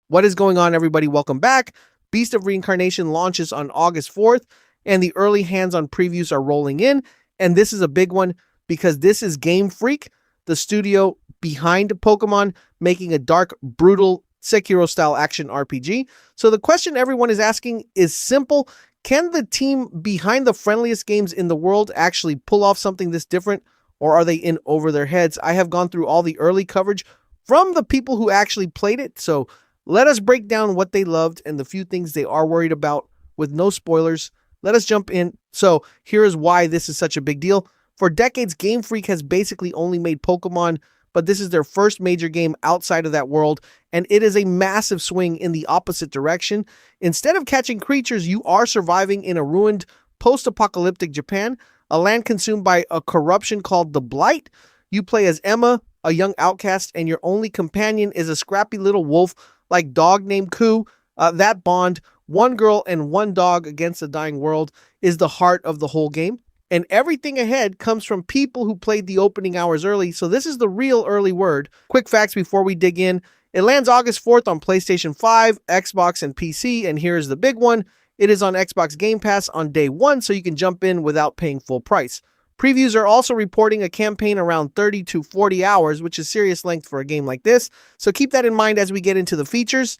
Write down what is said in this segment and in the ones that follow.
What is going on, everybody? Welcome back. Beast of Reincarnation launches on August 4th, and the early hands-on previews are rolling in. And this is a big one because this is Game Freak, the studio behind Pokemon, making a dark, brutal Sekiro-style action RPG. So the question everyone is asking is simple. Can the team behind the friendliest games in the world actually pull off something this different, or are they in over their heads? I have gone through all the early coverage from the people who actually played it, so let us break down what they loved and the few things they are worried about with no spoilers. Let us jump in. So here is why this is such a big deal. For decades, Game Freak has basically only made Pokemon, but this is their first major game outside of that world, and it is a massive swing in the opposite direction. Instead of catching creatures, you are surviving in a ruined post-apocalyptic Japan, a land consumed by a corruption called the Blight. You play as Emma, a young outcast, and your only companion is a scrappy little wolf like dog named Ku. That bond, one girl and one dog against a dying world, is the heart of the whole game. And everything ahead comes from people who played the opening hours early, so this is the real early word. Quick facts before we dig in. It lands August 4th on PlayStation 5, Xbox, and PC, and here's the big one. It is on Xbox Game Pass on day one, so you can jump in without paying full price. Previews are also reporting a campaign around 30 to 40 hours, which is serious length for a game like this, so keep that in mind as we get into the features.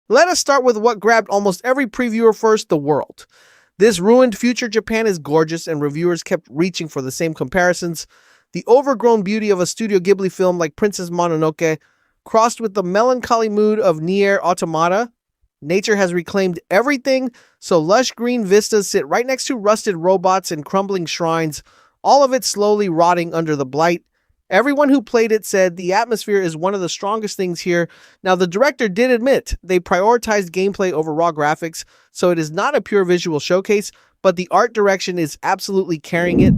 Let us start with what grabbed almost every previewer first, the world. This ruined future Japan is gorgeous, and reviewers kept reaching for the same comparisons. The overgrown beauty of a Studio Ghibli film like Princess Mononoke, crossed with the melancholy mood of Nier Automata. Nature has reclaimed everything, so lush green vistas sit right next to rusted robots and crumbling shrines, all of it slowly rotting under the blight. Everyone who played it said the atmosphere is one of the strongest things here. Now, the director did admit they prioritized gameplay over raw graphics, so it is not a pure visual showcase, but the art direction is absolutely carrying it.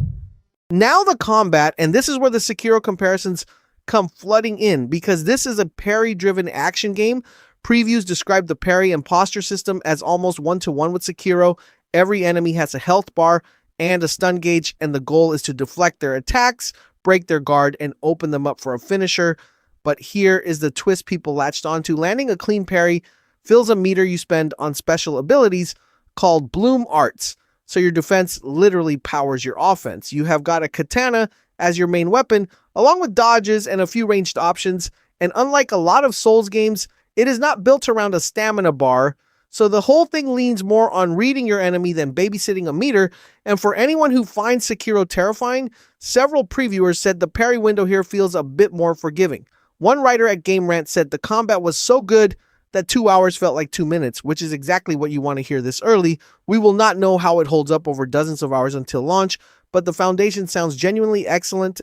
Now the combat, and this is where the Sekiro comparisons come flooding in, because this is a parry-driven action game. Previews describe the parry and posture system as almost one-to-one with Sekiro. Every enemy has a health bar and a stun gauge, and the goal is to deflect their attacks, break their guard, and open them up for a finisher. But here is the twist people latched onto. Landing a clean parry fills a meter you spend on special abilities called Bloom Arts. So your defense literally powers your offense. You have got a katana as your main weapon, along with dodges and a few ranged options. And unlike a lot of Souls games, it is not built around a stamina bar, so the whole thing leans more on reading your enemy than babysitting a meter. And for anyone who finds Sekiro terrifying, several previewers said the parry window here feels a bit more forgiving. One writer at Game Rant said the combat was so good that 2 hours felt like 2 minutes, which is exactly what you want to hear this early. We will not know how it holds up over dozens of hours until launch, but the foundation sounds genuinely excellent.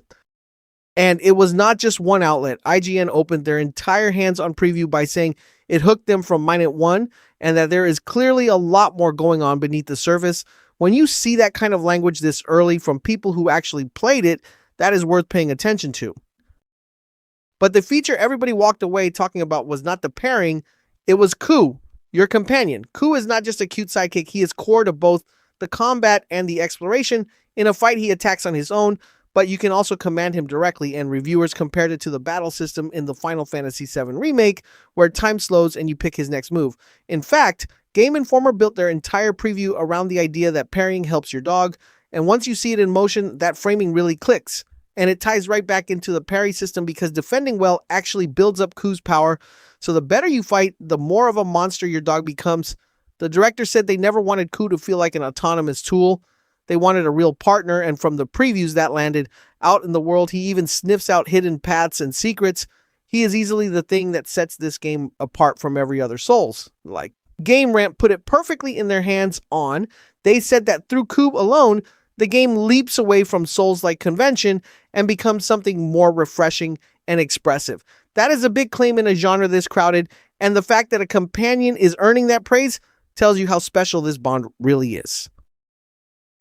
And it was not just one outlet. IGN opened their entire hands-on preview by saying it hooked them from minute one, and that there is clearly a lot more going on beneath the surface. When you see that kind of language this early from people who actually played it, that is worth paying attention to. But the feature everybody walked away talking about was not the pairing, it was Ku, your companion. Ku is not just a cute sidekick, he is core to both the combat and the exploration. In a fight, he attacks on his own, but you can also command him directly, and reviewers compared it to the battle system in the Final Fantasy VII Remake, where time slows and you pick his next move. In fact, Game Informer built their entire preview around the idea that parrying helps your dog, and once you see it in motion, that framing really clicks. And it ties right back into the parry system because defending well actually builds up Ku's power, so the better you fight, the more of a monster your dog becomes. The director said they never wanted Ku to feel like an autonomous tool. They wanted a real partner, and from the previews that landed out in the world, he even sniffs out hidden paths and secrets. He is easily the thing that sets this game apart from every other Souls. Like Game Rant put it perfectly in their hands on. They said that through Ku alone, the game leaps away from Souls-like convention and becomes something more refreshing and expressive. That is a big claim in a genre this crowded, and the fact that a companion is earning that praise tells you how special this bond really is.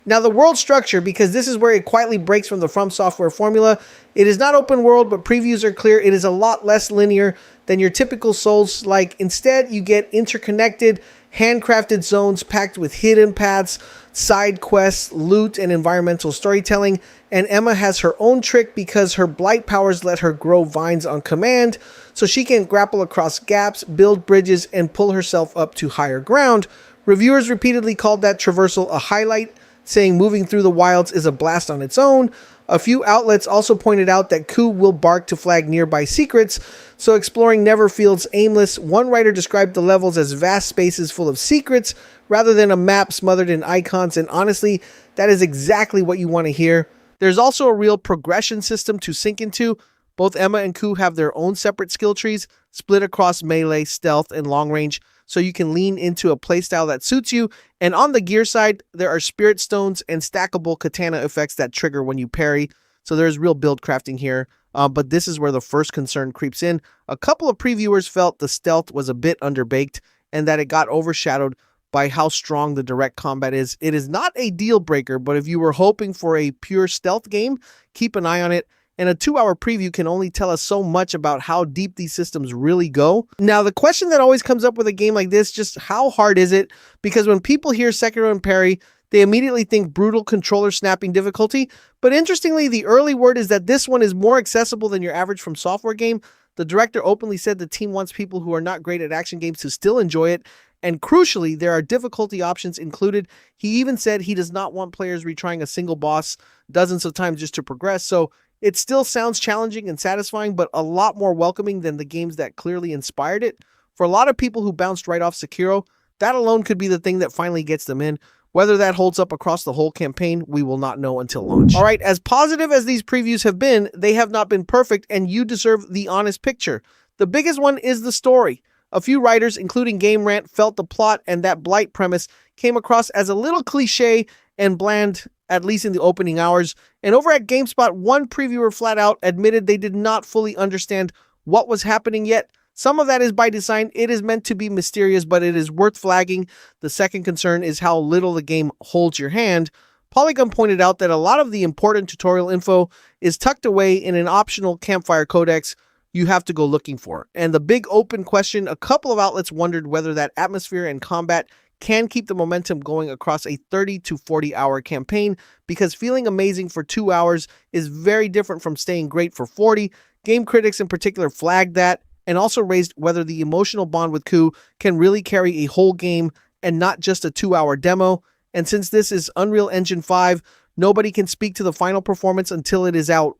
Now the world structure, because this is where it quietly breaks from the From Software formula. It is not open world, but previews are clear. It is a lot less linear than your typical Souls-like. Instead, you get interconnected, handcrafted zones packed with hidden paths, side quests, loot, and environmental storytelling. And Emma has her own trick because her blight powers let her grow vines on command, so she can grapple across gaps, build bridges, and pull herself up to higher ground. Reviewers repeatedly called that traversal a highlight, saying moving through the wilds is a blast on its own. A few outlets also pointed out that Ku will bark to flag nearby secrets, so exploring never feels aimless. One writer described the levels as vast spaces full of secrets rather than a map smothered in icons, and honestly, that is exactly what you want to hear. There's also a real progression system to sink into. Both Emma and Ku have their own separate skill trees, split across melee, stealth, and long range, so you can lean into a playstyle that suits you. And on the gear side, there are spirit stones and stackable katana effects that trigger when you parry, so there's real build crafting here. But this is where the first concern creeps in. A couple of previewers felt the stealth was a bit underbaked and that it got overshadowed by how strong the direct combat is. It is not a deal breaker, but if you were hoping for a pure stealth game, keep an eye on it. And a 2-hour preview can only tell us so much about how deep these systems really go. Now, the question that always comes up with a game like this, just how hard is it? Because when people hear Sekiro and parry, they immediately think brutal controller snapping difficulty. But interestingly, the early word is that this one is more accessible than your average From Software game. The director openly said the team wants people who are not great at action games to still enjoy it. And crucially, there are difficulty options included. He even said he does not want players retrying a single boss dozens of times just to progress. So it still sounds challenging and satisfying, but a lot more welcoming than the games that clearly inspired it. For a lot of people who bounced right off Sekiro, that alone could be the thing that finally gets them in. Whether that holds up across the whole campaign, we will not know until launch. All right, as positive as these previews have been, they have not been perfect, and you deserve the honest picture. The biggest one is the story. A few writers, including Game Rant, felt the plot and that blight premise came across as a little cliche and bland, at least in the opening hours. And over at GameSpot, one previewer flat out admitted they did not fully understand what was happening yet. Some of that is by design. It is meant to be mysterious, but it is worth flagging. The second concern is how little the game holds your hand. Polygon pointed out that a lot of the important tutorial info is tucked away in an optional campfire codex you have to go looking for. And the big open question, a couple of outlets wondered whether that atmosphere and combat can keep the momentum going across a 30 to 40 hour campaign, because feeling amazing for 2 hours is very different from staying great for 40. Game critics in particular flagged that and also raised whether the emotional bond with Ku can really carry a whole game and not just a 2-hour demo. And since this is Unreal Engine 5, nobody can speak to the final performance until it is out.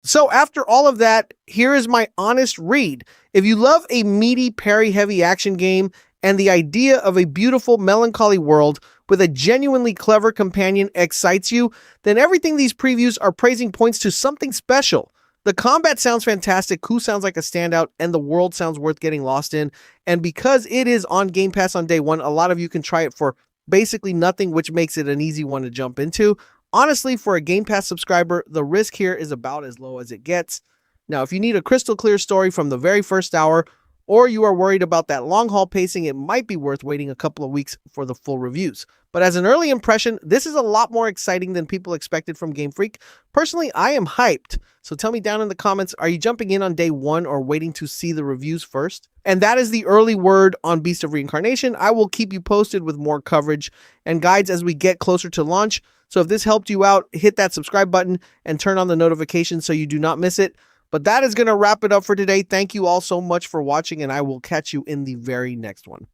So after all of that, here is my honest read. If you love a meaty, parry-heavy action game and the idea of a beautiful, melancholy world with a genuinely clever companion excites you, then everything these previews are praising points to something special. The combat sounds fantastic, Ku sounds like a standout, and the world sounds worth getting lost in. And because it is on Game Pass on day one, a lot of you can try it for basically nothing, which makes it an easy one to jump into. Honestly, for a Game Pass subscriber, the risk here is about as low as it gets. Now, if you need a crystal clear story from the very first hour, or you are worried about that long haul pacing, it might be worth waiting a couple of weeks for the full reviews. But as an early impression, this is a lot more exciting than people expected from Game Freak. Personally, I am hyped. So tell me down in the comments, are you jumping in on day one or waiting to see the reviews first? And that is the early word on Beast of Reincarnation. I will keep you posted with more coverage and guides as we get closer to launch. So if this helped you out, hit that subscribe button and turn on the notifications so you do not miss it. But that is going to wrap it up for today. Thank you all so much for watching, and I will catch you in the very next one.